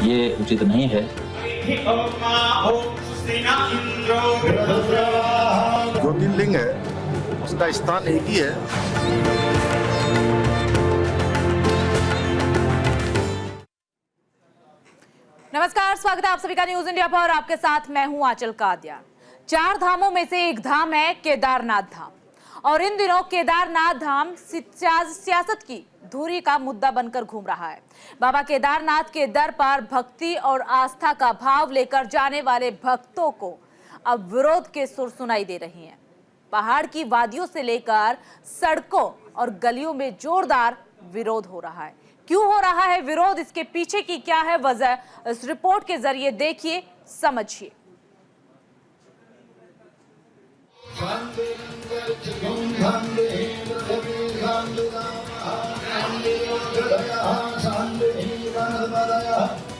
ये उचित नहीं है। ज्योतिर्लिंग है, उसका स्थान एक ही है। नमस्कार, स्वागत है आप सभी का न्यूज इंडिया पर। आपके साथ मैं हूं आंचल कादियान। 4 धामों में से एक धाम है केदारनाथ धाम, और इन दिनों केदारनाथ धाम सियासत की धुरी का मुद्दा बनकर घूम रहा है। बाबा केदारनाथ के दर पर भक्ति और आस्था का भाव लेकर जाने वाले भक्तों को अब विरोध के सुर सुनाई दे रही हैं। पहाड़ की वादियों से लेकर सड़कों और गलियों में जोरदार विरोध हो रहा है। क्यों हो रहा है विरोध, इसके पीछे की क्या है वजह, इस रिपोर्ट के जरिए देखिए, समझिए।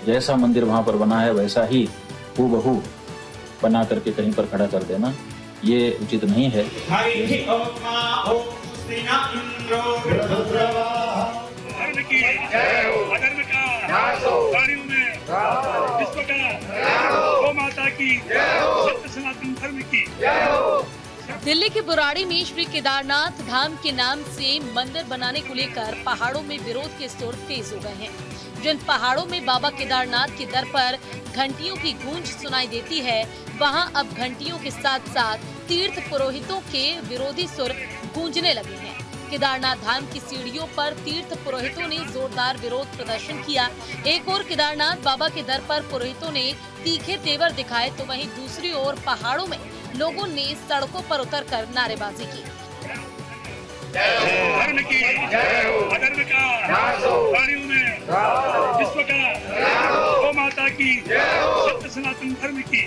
जैसा मंदिर वहां पर बना है वैसा ही हूबहू बना करके कहीं पर खड़ा कर देना, ये उचित नहीं है। धर्म की अधर्म का कार्यों में विश्व का गौ माता की सत्य सनातन धर्म की। दिल्ली के बुराड़ी में श्री केदारनाथ धाम के नाम से मंदिर बनाने को लेकर पहाड़ों में विरोध के सुर तेज हो गए हैं। जिन पहाड़ों में बाबा केदारनाथ के दर पर घंटियों की गूंज सुनाई देती है, वहां अब घंटियों के साथ साथ तीर्थ पुरोहितों के विरोधी सुर गूंजने लगे हैं। केदारनाथ धाम की सीढ़ियों पर तीर्थ पुरोहितों ने जोरदार विरोध प्रदर्शन किया। एक ओर केदारनाथ बाबा के दर पर पुरोहितों ने तीखे तेवर दिखाए, तो वहीं दूसरी ओर पहाड़ों में लोगों ने सड़कों पर उतरकर नारेबाजी की। धर्म की अधर्म का कार्यों में विश्व का गौ माता की सत्य सनातन धर्म की।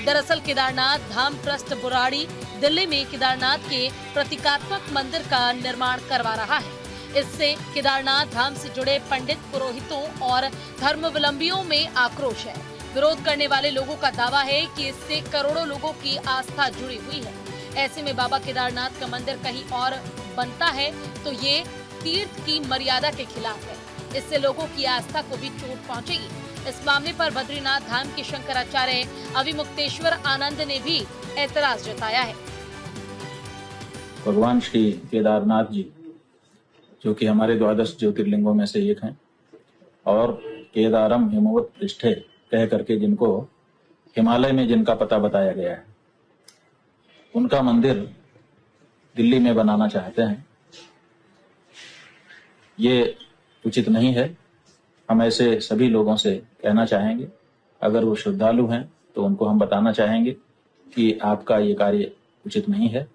दरअसल केदारनाथ धाम ट्रस्ट बुराड़ी दिल्ली में केदारनाथ के प्रतीकात्मक मंदिर का निर्माण करवा रहा है। इससे केदारनाथ धाम से जुड़े पंडित, पुरोहितों और धर्मावलंबियों में आक्रोश है। विरोध करने वाले लोगों का दावा है कि इससे करोड़ों लोगों की आस्था जुड़ी हुई है। ऐसे में बाबा केदारनाथ का मंदिर कहीं और बनता है तो ये तीर्थ की मर्यादा के खिलाफ है। इससे लोगों की आस्था को भी चोट पहुंचेगी। इस मामले पर बद्रीनाथ धाम के शंकराचार्य अविमुक्तेश्वर आनंद ने भी ऐतराज जताया है। भगवान श्री केदारनाथ जी, जो कि हमारे 12 ज्योतिर्लिंगों में से एक हैं, और केदारम हिमवत तिष्ठे कह करके जिनको हिमालय में जिनका पता बताया गया है, उनका मंदिर दिल्ली में बनाना चाहते हैं, ये उचित नहीं है। हम ऐसे सभी लोगों से कहना चाहेंगे, अगर वो श्रद्धालु हैं तो उनको हम बताना चाहेंगे कि आपका ये कार्य उचित नहीं है।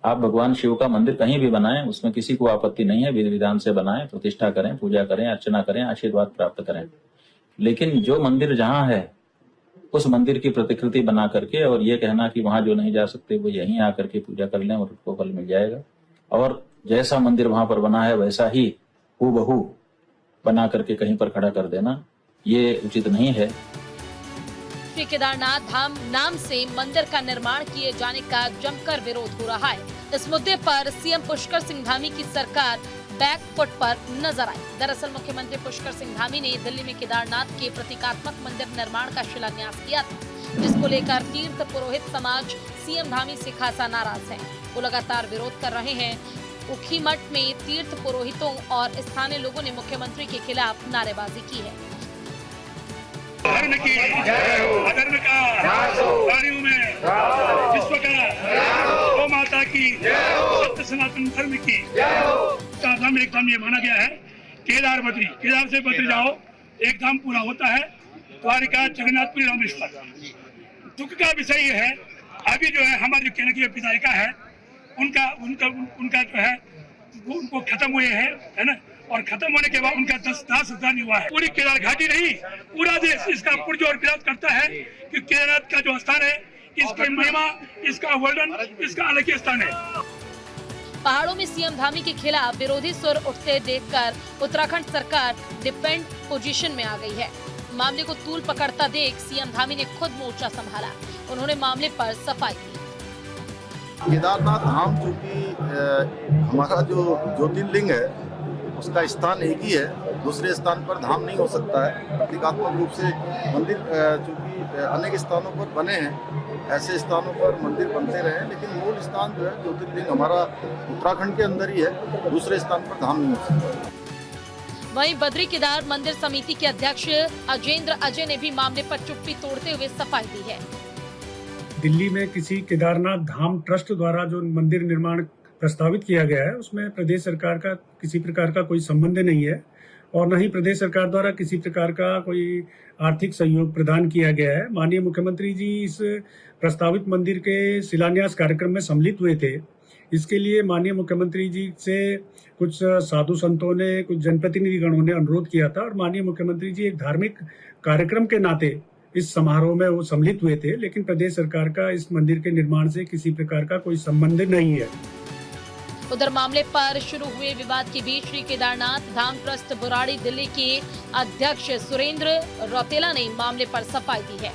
आप भगवान शिव का मंदिर कहीं भी बनाएं, उसमें किसी को आपत्ति नहीं है। विधि विधान से बनाएं, प्रतिष्ठा करें, पूजा करें, अर्चना करें, आशीर्वाद प्राप्त करें। लेकिन जो मंदिर जहां है उस मंदिर की प्रतिकृति बना करके और ये कहना कि वहां जो नहीं जा सकते वो यहीं आकर के पूजा कर लें और उनको फल मिल जाएगा, और जैसा मंदिर वहां पर बना है वैसा ही हूबहू बना करके कहीं पर खड़ा कर देना, ये उचित नहीं है। श्री केदारनाथ धाम नाम से मंदिर का निर्माण किए जाने का जमकर विरोध हो रहा है। इस मुद्दे पर सीएम पुष्कर सिंह धामी की सरकार बैकफुट पर नजर आई। दरअसल मुख्यमंत्री पुष्कर सिंह धामी ने दिल्ली में केदारनाथ के प्रतीकात्मक मंदिर निर्माण का शिलान्यास किया था, जिसको लेकर तीर्थ पुरोहित समाज सीएम धामी से खासा नाराज है। वो लगातार विरोध कर रहे हैं। उखीमठ में तीर्थ पुरोहितों और स्थानीय लोगों ने मुख्यमंत्री के खिलाफ नारेबाजी की है। धर्म की अधर्म का कार्यों में विश्व का गौ माता की सत्य सनातन धर्म की। चार धाम एक धाम ये माना गया है। केदार बद्री, केदार से बद्री जाओ, एक धाम पूरा होता है। द्वारिका, जगन्नाथपुरी, रामेश्वर। दुख का विषय ये है, अभी जो है हमारे जो केंद्रीय विधायिका है उनका जो है उनको खत्म हुए है ना, और खत्म होने के बाद उनका 10 हजार नहीं हुआ है। पूरी केदार घाटी नहीं, पूरा देश इसका पुरजोर विरोध करता है कि केदारनाथ का जो स्थान है, इसकी महिमा, इसका वर्णन, इसका अलग ही स्थान है। पहाड़ों में सीएम धामी के खिलाफ विरोधी सुर उठते देखकर उत्तराखंड सरकार डिपेंड पोजीशन में आ गई है। मामले को तूल पकड़ता देख सीएम धामी ने खुद मोर्चा संभाला। उन्होंने मामले पर सफाई दी। केदारनाथ धाम चूंकि हमारा जो ज्योतिर्लिंग है उसका स्थान एक ही है, दूसरे स्थान पर धाम नहीं हो सकता है। प्रतीकात्मक रूप से मंदिर चूंकि अनेक स्थानों पर बने हैं, ऐसे स्थानों पर मंदिर बनते रहे, लेकिन मूल स्थान जो है ज्योतिर्लिंग हमारा उत्तराखंड के अंदर ही है, दूसरे स्थान पर धाम नहीं हो सकता। वहीं बद्री केदार मंदिर समिति के अध्यक्ष अजेंद्र अजय ने भी मामले पर चुप्पी तोड़ते हुए सफाई दी है। दिल्ली में किसी केदारनाथ धाम ट्रस्ट द्वारा जो मंदिर निर्माण प्रस्तावित किया गया है, उसमें प्रदेश सरकार का किसी प्रकार का कोई संबंध नहीं है और न ही प्रदेश सरकार द्वारा किसी प्रकार का कोई आर्थिक सहयोग प्रदान किया गया है। माननीय मुख्यमंत्री जी इस प्रस्तावित मंदिर के शिलान्यास कार्यक्रम में सम्मिलित हुए थे। इसके लिए माननीय मुख्यमंत्री जी से कुछ साधु संतों ने, कुछ जनप्रतिनिधिगणों ने अनुरोध किया था और माननीय मुख्यमंत्री जी एक धार्मिक कार्यक्रम के नाते इस समारोह में वो सम्मिलित हुए थे, लेकिन प्रदेश सरकार का इस मंदिर के निर्माण से किसी प्रकार का कोई संबंध नहीं है। उधर मामले पर शुरू हुए विवाद के बीच श्री केदारनाथ धाम ट्रस्ट बुराड़ी दिल्ली के अध्यक्ष सुरेंद्र रौतेला ने मामले पर सफाई दी है।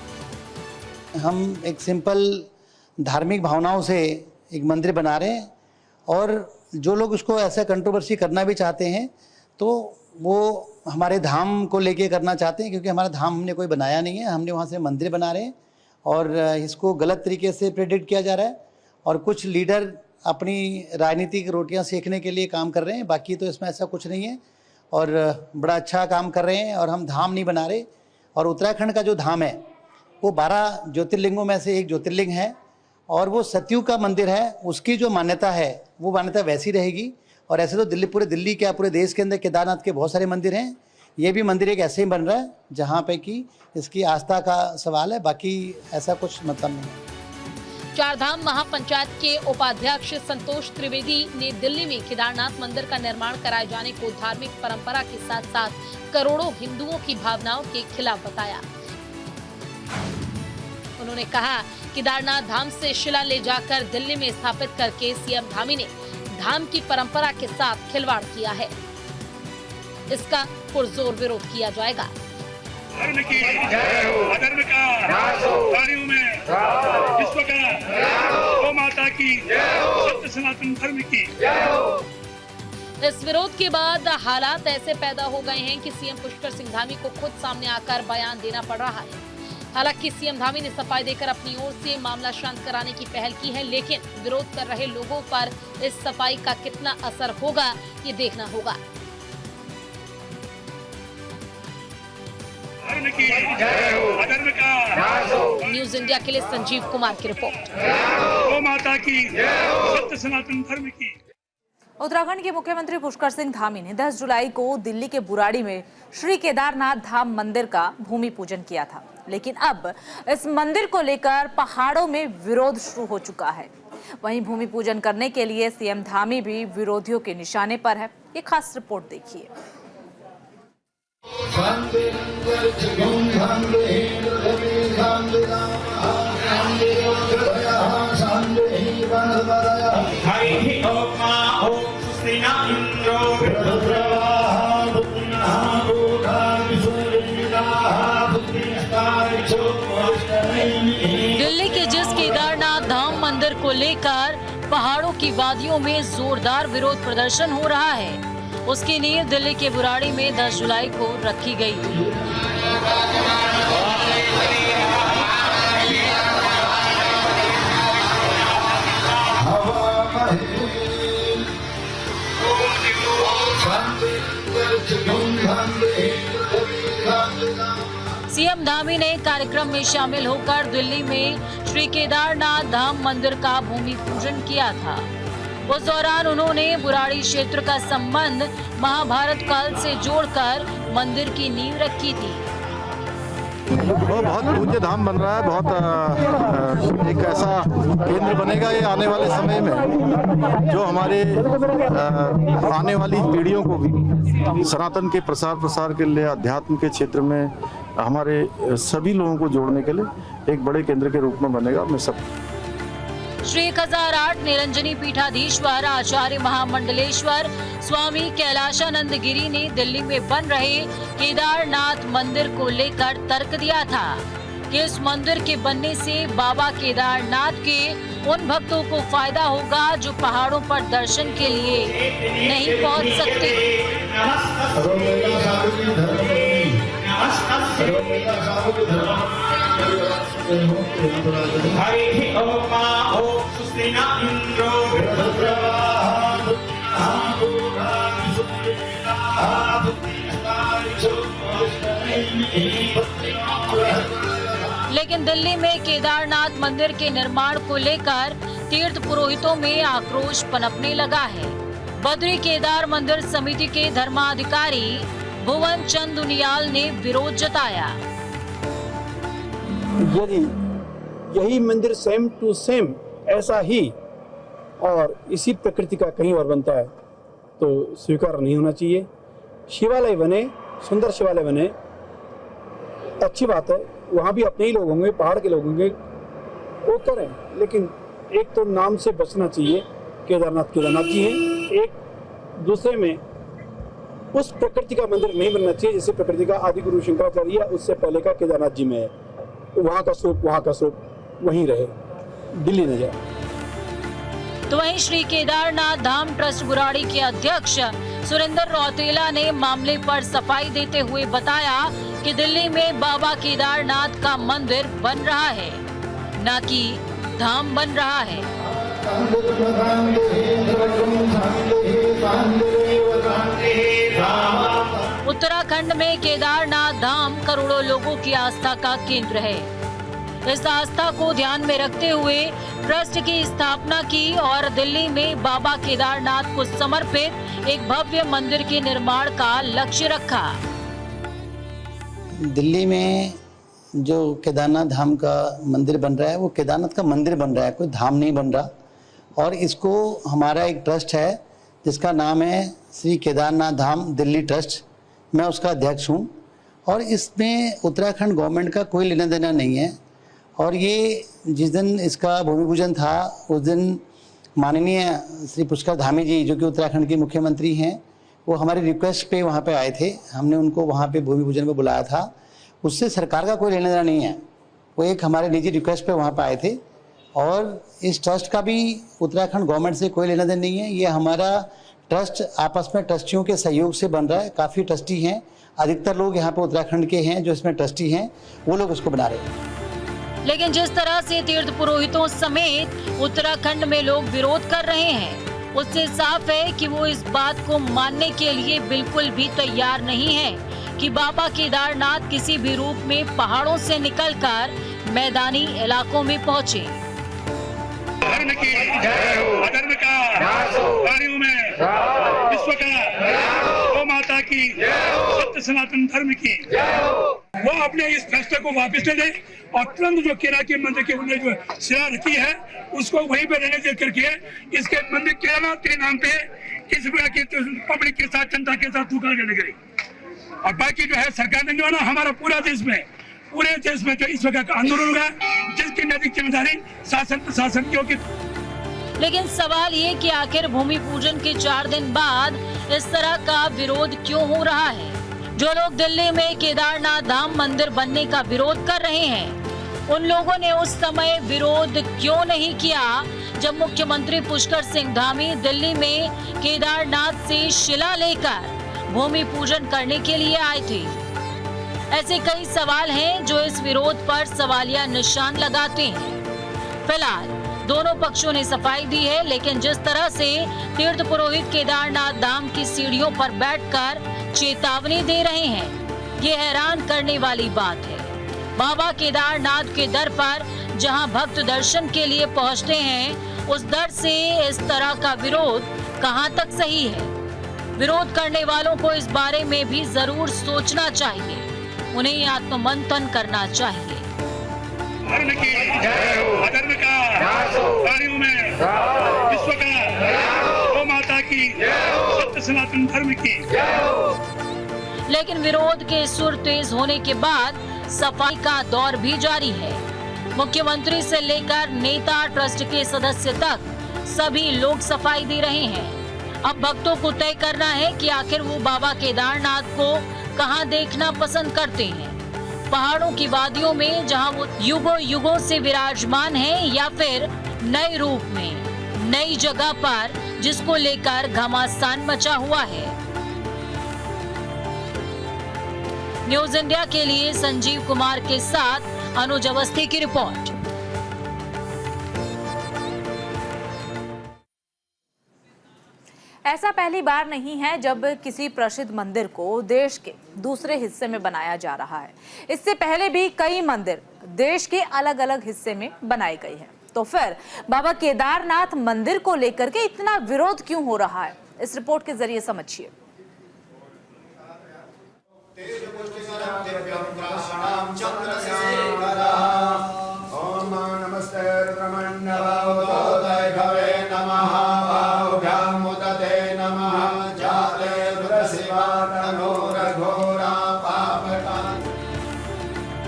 हम एक सिंपल धार्मिक भावनाओं से एक मंदिर बना रहे हैं और जो लोग उसको ऐसा कंट्रोवर्सी करना भी चाहते हैं तो वो हमारे धाम को लेके करना चाहते हैं, क्योंकि हमारा धाम हमने कोई बनाया नहीं है, हमने वहाँ से मंदिर बना रहे हैं और इसको गलत तरीके से प्रेडिक्ट किया जा रहा है और कुछ लीडर अपनी राजनीतिक रोटियां सेकने के लिए काम कर रहे हैं। बाकी तो इसमें ऐसा कुछ नहीं है और बड़ा अच्छा काम कर रहे हैं और हम धाम नहीं बना रहे। और उत्तराखंड का जो धाम है वो 12 ज्योतिर्लिंगों में से एक ज्योतिर्लिंग है और वो सतयुग का मंदिर है। उसकी जो मान्यता है वो मान्यता वैसी रहेगी। और ऐसे तो पूरे दिल्ली क्या पूरे देश के अंदर केदारनाथ के बहुत सारे मंदिर हैं, ये भी मंदिर एक ऐसे ही बन रहा है जहाँ पे कि इसकी आस्था का सवाल है, बाकी ऐसा कुछ मतलब नहीं है। चारधाम महापंचायत के उपाध्यक्ष संतोष त्रिवेदी ने दिल्ली में केदारनाथ मंदिर का निर्माण कराए जाने को धार्मिक परंपरा के साथ साथ करोड़ों हिंदुओं की भावनाओं के खिलाफ बताया। उन्होंने कहा, केदारनाथ धाम से शिला ले जाकर दिल्ली में स्थापित करके सीएम धामी ने धाम की परंपरा के साथ खिलवाड़ किया है। इसका पुरजोर विरोध किया जाएगा। धर्म की अधर्म का कार्यों में विश्व का गौ माता की सत्य सनातन धर्म की। इस विरोध के बाद हालात ऐसे पैदा हो गए हैं कि सीएम पुष्कर सिंह धामी को खुद सामने आकर बयान देना पड़ रहा है। हालांकि सीएम धामी ने सफाई देकर अपनी ओर से मामला शांत कराने की पहल की है, लेकिन विरोध कर रहे लोगों पर इस सफाई का कितना असर होगा ये देखना होगा। धर्म की अधर्म का। न्यूज इंडिया के लिए संजीव कुमार की रिपोर्ट। गौ माता की सत्य सनातन धर्म की। उत्तराखंड के मुख्यमंत्री पुष्कर सिंह धामी ने 10 जुलाई को दिल्ली के बुराड़ी में श्री केदारनाथ धाम मंदिर का भूमि पूजन किया था, लेकिन अब इस मंदिर को लेकर पहाड़ों में विरोध शुरू हो चुका है। वहीं भूमि पूजन करने के लिए सीएम धामी भी विरोधियों के निशाने पर है। ये खास रिपोर्ट देखिए। दिल्ली के जिस केदारनाथ धाम मंदिर को लेकर पहाड़ों की वादियों में जोरदार विरोध प्रदर्शन हो रहा है, उसकी नींव दिल्ली के बुराड़ी में 10 जुलाई को रखी गई थी। सीएम धामी ने कार्यक्रम में शामिल होकर दिल्ली में श्री केदारनाथ धाम मंदिर का भूमि पूजन किया था। उस दौरान उन्होंने बुराड़ी क्षेत्र का संबंध महाभारत काल से जोड़कर मंदिर की नींव रखी थी। वो बहुत पूज्य धाम बन रहा है, बहुत एक ऐसा केंद्र बनेगा ये आने वाले समय में, जो हमारे आने वाली पीढ़ियों को भी सनातन के प्रसार के लिए, अध्यात्म के क्षेत्र में हमारे सभी लोगों को जोड़ने के लिए एक बड़े केंद्र के रूप में बनेगा। मैं सब श्री 1008 निरंजनी पीठाधीश्वर आचार्य महामंडलेश्वर स्वामी कैलाशानंद गिरी ने दिल्ली में बन रहे केदारनाथ मंदिर को लेकर तर्क दिया था कि इस मंदिर के बनने से बाबा केदारनाथ के उन भक्तों को फायदा होगा जो पहाड़ों पर दर्शन के लिए नहीं पहुंच सकते। लेकिन दिल्ली में केदारनाथ मंदिर के निर्माण को लेकर तीर्थ पुरोहितों में आक्रोश पनपने लगा है। बद्री केदार मंदिर समिति के धर्माधिकारी भुवन चंद दुनियाल ने विरोध जताया। यदि यही मंदिर सेम टू सेम ऐसा ही और इसी प्रकृति का कहीं और बनता है तो स्वीकार नहीं होना चाहिए। शिवालय बने, सुंदर शिवालय बने, अच्छी बात है, वहाँ भी अपने ही लोग होंगे, पहाड़ के लोग होंगे, वो करें, लेकिन एक तो नाम से बचना चाहिए। केदारनाथ जी हैं, एक दूसरे में उस प्रकृति का मंदिर नहीं बनना चाहिए जैसे प्रकृति का आदि गुरु शंकराचार्य उससे पहले का केदारनाथ जी में है। वहाँ का स्वरूप वहीं रहे, दिल्ली न जाए। तो वहीं श्री केदारनाथ धाम ट्रस्ट बुराड़ी के अध्यक्ष सुरेंद्र रौतेला ने मामले पर सफाई देते हुए बताया कि दिल्ली में बाबा केदारनाथ का मंदिर बन रहा है, न कि धाम बन रहा है। उत्तराखंड में केदारनाथ धाम करोड़ों लोगों की आस्था का केंद्र है। इस आस्था को ध्यान में रखते हुए ट्रस्ट की स्थापना की और दिल्ली में बाबा केदारनाथ को समर्पित एक भव्य मंदिर के निर्माण का लक्ष्य रखा। दिल्ली में जो केदारनाथ धाम का मंदिर बन रहा है वो केदारनाथ का मंदिर बन रहा है, कोई धाम नहीं बन रहा। और इसको हमारा एक ट्रस्ट है जिसका नाम है श्री केदारनाथ धाम दिल्ली ट्रस्ट, मैं उसका अध्यक्ष हूँ। और इसमें उत्तराखंड गवर्नमेंट का कोई लेना देना नहीं है। और ये जिस दिन इसका भूमि पूजन था उस दिन माननीय श्री पुष्कर धामी जी जो कि उत्तराखंड के मुख्यमंत्री हैं, वो हमारी रिक्वेस्ट पे वहाँ पे आए थे। हमने उनको वहाँ पे भूमि पूजन में बुलाया था। उससे सरकार का कोई लेना देना नहीं है, वो एक हमारे निजी रिक्वेस्ट पे वहाँ पे आए थे। और इस ट्रस्ट का भी उत्तराखंड गवर्नमेंट से कोई लेना देना नहीं है। ये हमारा ट्रस्ट आपस में ट्रस्टियों के सहयोग से बन रहा है। काफ़ी ट्रस्टी हैं, अधिकतर लोग यहाँ पे उत्तराखंड के हैं जो इसमें ट्रस्टी हैं, वो लोग इसको बना रहे हैं। लेकिन जिस तरह से तीर्थ पुरोहितों समेत उत्तराखंड में लोग विरोध कर रहे हैं, उससे साफ है कि वो इस बात को मानने के लिए बिल्कुल भी तैयार नहीं है कि बाबा केदारनाथ किसी भी रूप में पहाड़ों से निकलकर मैदानी इलाकों में पहुँचे। धर्म की अधर्म का प्राणियों में विश्व का गौ माता की सत्य सनातन धर्म की वो अपने इस फैसले को वापस ले ले और तुरंत जो केदार के मंदिर के उन्होंने जो शिला रखी है उसको वहीं पे रहने दे करके इसके मंदिर केदारनाथ के नाम पे किसी प्रकार की पब्लिक के साथ जनता के साथ धोखा करने लगी। और बाकी जो है सरकार ने जो है ना हमारा पूरे देश में जो इस वक्त का आंदोलन होगा जिसकी नैतिक जिम्मेदारी शासन प्रशासन की होगी। लेकिन सवाल ये कि आखिर भूमि पूजन के 4 दिन बाद इस तरह का विरोध क्यों हो रहा है? जो लोग दिल्ली में केदारनाथ धाम मंदिर बनने का विरोध कर रहे हैं, उन लोगों ने उस समय विरोध क्यों नहीं किया जब मुख्यमंत्री पुष्कर सिंह धामी दिल्ली में केदारनाथ से शिला लेकर भूमि पूजन करने के लिए आए थे? ऐसे कई सवाल हैं जो इस विरोध पर सवालिया निशान लगाते हैं। फिलहाल दोनों पक्षों ने सफाई दी है, लेकिन जिस तरह से तीर्थ पुरोहित केदारनाथ धाम की सीढ़ियों पर बैठकर चेतावनी दे रहे हैं, ये हैरान करने वाली बात है। बाबा केदारनाथ के दर पर जहां भक्त दर्शन के लिए पहुंचते हैं, उस दर से इस तरह का विरोध कहां तक सही है? विरोध करने वालों को इस बारे में भी जरूर सोचना चाहिए, उन्हें आत्ममंथन करना चाहिए। धर्म की अधर्म का प्राणियों में विश्व का गौ माता की सत्य सनातन धर्म की। लेकिन विरोध के सुर तेज होने के बाद सफाई का दौर भी जारी है। मुख्यमंत्री से लेकर नेता, ट्रस्ट के सदस्य तक सभी लोग सफाई दे रहे हैं। अब भक्तों को तय करना है कि आखिर वो बाबा केदारनाथ को कहां देखना पसंद करते हैं, पहाड़ों की वादियों में जहां वो युगों युगों से विराजमान हैं, या फिर नए रूप में नई जगह पर जिसको लेकर घमासान मचा हुआ है। न्यूज इंडिया के लिए संजीव कुमार के साथ अनुज अवस्थी की रिपोर्ट। ऐसा पहली बार नहीं है जब किसी प्रसिद्ध मंदिर को देश के दूसरे हिस्से में बनाया जा रहा है। इससे पहले भी कई मंदिर देश के अलग अलग हिस्से में बनाए गए हैं। तो फिर बाबा केदारनाथ मंदिर को लेकर के इतना विरोध क्यों हो रहा है, इस रिपोर्ट के जरिए समझिए।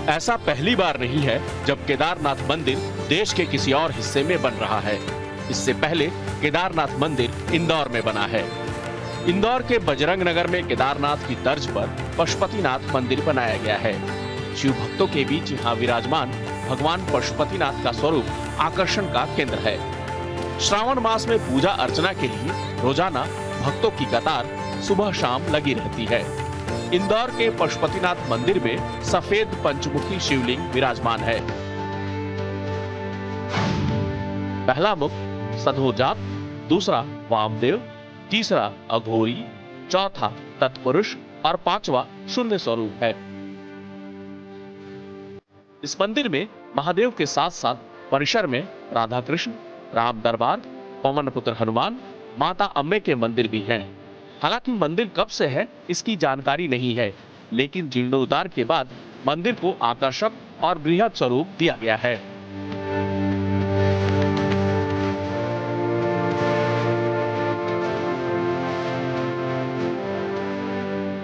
ऐसा पहली बार नहीं है जब केदारनाथ मंदिर देश के किसी और हिस्से में बन रहा है। इससे पहले केदारनाथ मंदिर इंदौर में बना है। इंदौर के बजरंग नगर में केदारनाथ की तर्ज पर पशुपतिनाथ मंदिर बनाया गया है। शिव भक्तों के बीच यहाँ विराजमान भगवान पशुपतिनाथ का स्वरूप आकर्षण का केंद्र है। श्रावण मास में पूजा अर्चना के लिए रोजाना भक्तों की कतार सुबह शाम लगी रहती है। इंदौर के पशुपतिनाथ मंदिर में सफेद पंचमुखी शिवलिंग विराजमान है। पहला मुख सधोजात, दूसरा वामदेव, तीसरा अघोरी, चौथा तत्पुरुष और पांचवा शून्य स्वरूप है। इस मंदिर में महादेव के साथ साथ परिसर में राधा कृष्ण, राम दरबार, पवन पुत्र हनुमान, माता अम्बे के मंदिर भी हैं। हालांकि मंदिर कब से है इसकी जानकारी नहीं है, लेकिन जीर्णोद्धार के बाद मंदिर को आकर्षक और बृहद स्वरूप दिया गया है।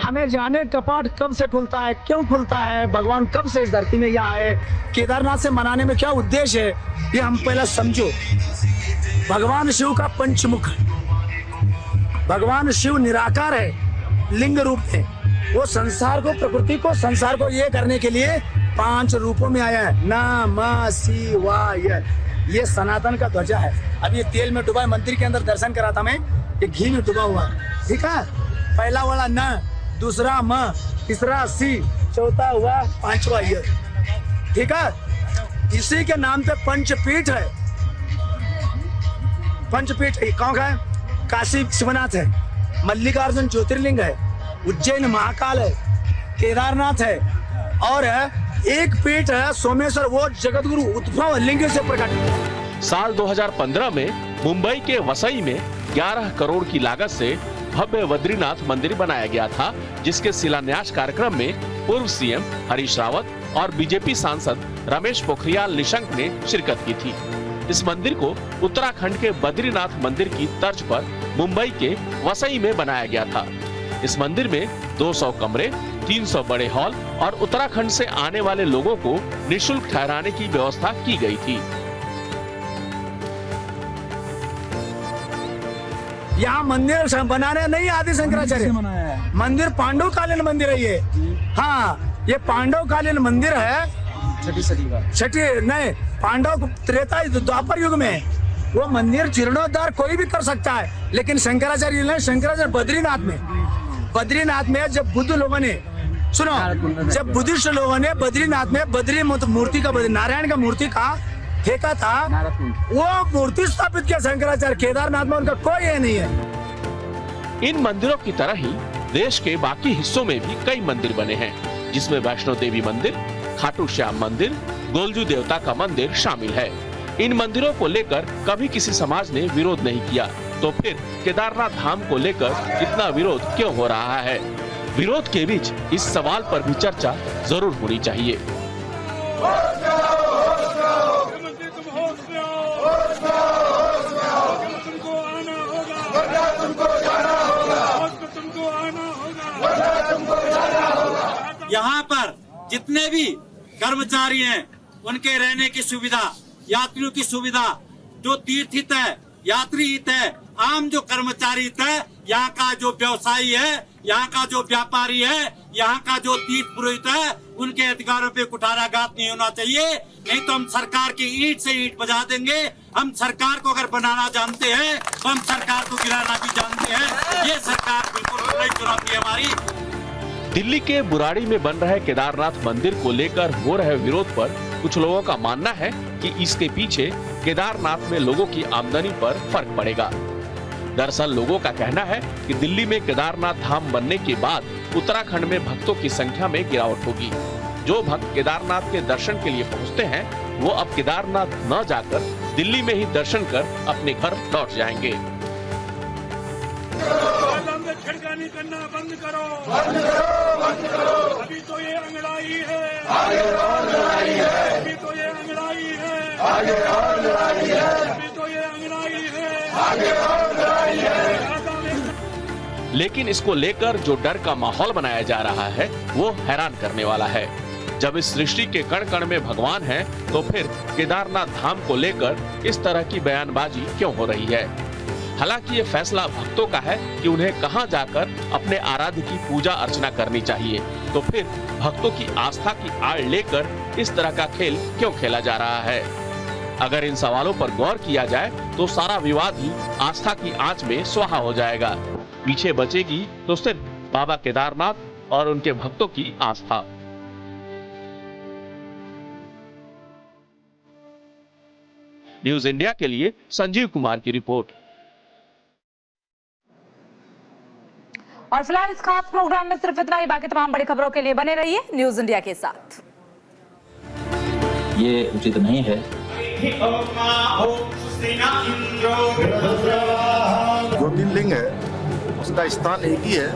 हमें जाने कपाट कब से खुलता है, क्यों खुलता है, भगवान कब से इस धरती में यहाँ आए, केदारनाथ से मनाने में क्या उद्देश्य है, ये हम पहले समझो। भगवान शिव का पंचमुख, भगवान शिव निराकार है, लिंग रूप है। वो संसार को, प्रकृति को, संसार को ये करने के लिए 5 रूपों में आया है। नमः शिवाय, ये सनातन का ध्वजा है। अब ये तेल में डूबा, मंदिर के अंदर दर्शन करा था मैं, ये घी में डूबा हुआ, ठीक है। पहला वाला न, दूसरा म, तीसरा सी, चौथा हुआ, पांचवा ये, ठीक है। इसी के नाम पे पंचपीठ है। पंचपीठ कौन है? काशी विश्वनाथ है, मल्लिकार्जुन ज्योतिर्लिंग है, उज्जैन महाकाल है, केदारनाथ है, और एक पीठ है सोमेश्वर, वो जगतगुरु उद्भव लिंग से प्रकट। साल 2015 में मुंबई के वसई में 11 करोड़ की लागत से भव्य बद्रीनाथ मंदिर बनाया गया था, जिसके शिलान्यास कार्यक्रम में पूर्व सीएम हरीश रावत और बीजेपी सांसद रमेश पोखरियाल निशंक ने शिरकत की थी। इस मंदिर को उत्तराखंड के बद्रीनाथ मंदिर की तर्ज पर मुंबई के वसई में बनाया गया था। इस मंदिर में 200 कमरे, 300 बड़े हॉल और उत्तराखंड से आने वाले लोगों को निःशुल्क ठहराने की व्यवस्था की गई थी। यहाँ मंदिर बनाने नहीं आदि शंकराचार्य, मंदिर पांडवकालीन मंदिर है ये। हाँ, ये पांडवकालीन मंदिर है, छठी नहीं, पांडव त्रेता द्वापर युग में। वो मंदिर जीर्णोद्धार कोई भी कर सकता है, लेकिन शंकराचार्य बद्रीनाथ में जब बुद्ध लोगों ने, सुनो, जब बुद्धिस्ट लोगों ने बद्रीनाथ में बद्री मूर्ति का, नारायण का मूर्ति का फेंका था, वो मूर्ति स्थापित किया शंकराचार्य। केदारनाथ में उनका कोई ये नहीं है। इन मंदिरों की तरह ही देश के बाकी हिस्सों में भी कई मंदिर बने हैं, जिसमें वैष्णो देवी मंदिर, खाटू श्याम मंदिर, गोलजू देवता का मंदिर शामिल है। इन मंदिरों को लेकर कभी किसी समाज ने विरोध नहीं किया, तो फिर केदारनाथ धाम को लेकर इतना विरोध क्यों हो रहा है? विरोध के बीच इस सवाल पर भी चर्चा जरूर होनी चाहिए। यहाँ पर जितने भी कर्मचारी हैं, उनके रहने की सुविधा, यात्रियों की सुविधा, जो तीर्थ हित है, यात्री हित है, आम जो कर्मचारी हित है, यहाँ का जो व्यवसायी है, यहाँ का जो व्यापारी है, यहाँ का जो तीर्थ पुरोहित है, उनके अधिकारों पे कुठाराघात नहीं होना चाहिए। नहीं तो हम सरकार की ईंट से ईंट बजा देंगे। हम सरकार को अगर बनाना जानते हैं तो हम सरकार को गिराना भी जानते हैं। ये सरकार बिल्कुल नई चुनौती है हमारी। दिल्ली के बुराड़ी में बन रहे केदारनाथ मंदिर को लेकर हो रहे विरोध पर कुछ लोगों का मानना है कि इसके पीछे केदारनाथ में लोगों की आमदनी पर फर्क पड़ेगा। दरअसल लोगों का कहना है कि दिल्ली में केदारनाथ धाम बनने के बाद उत्तराखंड में भक्तों की संख्या में गिरावट होगी। जो भक्त केदारनाथ के दर्शन के लिए पहुंचते हैं वो अब केदारनाथ न जाकर दिल्ली में ही दर्शन कर अपने घर लौट जाएंगे। छिड़कानी करना बंद करो, बंद करो, बंद करो। अभी तो ये अंगड़ाई है, आगे और लड़ाई है। अभी तो ये अंगड़ाई है, आगे और लड़ाई है। अभी तो ये अंगड़ाई है, आगे और लड़ाई है। लेकिन इसको लेकर जो डर का माहौल बनाया जा रहा है वो हैरान करने वाला है। जब इस सृष्टि के कण कण में भगवान है तो फिर केदारनाथ धाम को लेकर इस तरह की बयानबाजी क्यों हो रही है? हालांकि ये फैसला भक्तों का है कि उन्हें कहां जाकर अपने आराध्य की पूजा अर्चना करनी चाहिए, तो फिर भक्तों की आस्था की आड़ लेकर इस तरह का खेल क्यों खेला जा रहा है? अगर इन सवालों पर गौर किया जाए तो सारा विवाद ही आस्था की आंच में स्वाहा हो जाएगा। पीछे बचेगी तो सिर्फ बाबा केदारनाथ और उनके भक्तों की आस्था। न्यूज इंडिया के लिए संजीव कुमार की रिपोर्ट। और फिलहाल इस खास प्रोग्राम में सिर्फ इतना ही। बाकी तमाम बड़ी खबरों के लिए बने रहिए न्यूज इंडिया के साथ। ये उचित नहीं है। ज्योतिर्लिंग है, उसका स्थान एक ही है।